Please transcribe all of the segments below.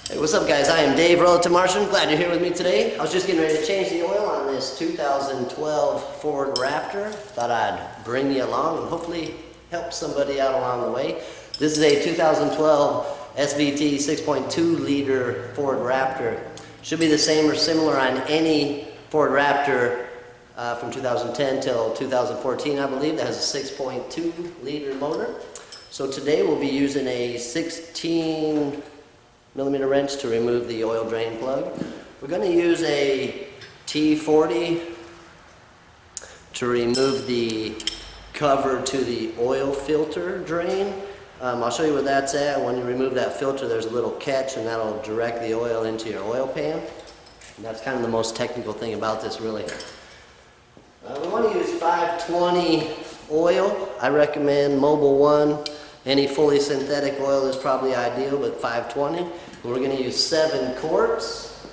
Hey, what's up guys? I am Dave, Relative Martian. Glad you're here with me today. I was just getting ready to change the oil on this 2012 Ford Raptor. Thought I'd bring you along and hopefully help somebody out along the way. This is a 2012 SVT 6.2 liter Ford Raptor. Should be the same or similar on any Ford Raptor from 2010 till 2014, I believe, that has a 6.2 liter motor. So today we'll be using a 16 millimeter wrench to remove the oil drain plug. We're going to use a T40 to remove the cover to the oil filter drain. I'll show you where that's at. When you remove that filter, there's a little catch and that'll direct the oil into your oil pan. And that's kind of the most technical thing about this, really. We want to use 520 oil. I recommend Mobil 1. Any fully synthetic oil is probably ideal, but 520. We're going to use 7 quarts.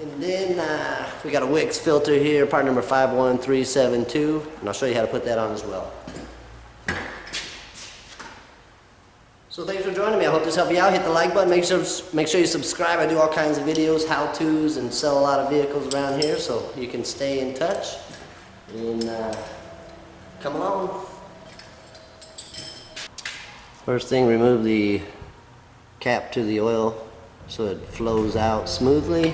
And then we got a Wix filter here, part number 51372, and I'll show you how to put that on as well. So thanks for joining me. I hope this helped you out. Hit the like button. Make sure you subscribe. I do all kinds of videos, how-tos, and sell a lot of vehicles around here, so you can stay in touch. And come along. First thing, remove the cap to the oil so it flows out smoothly.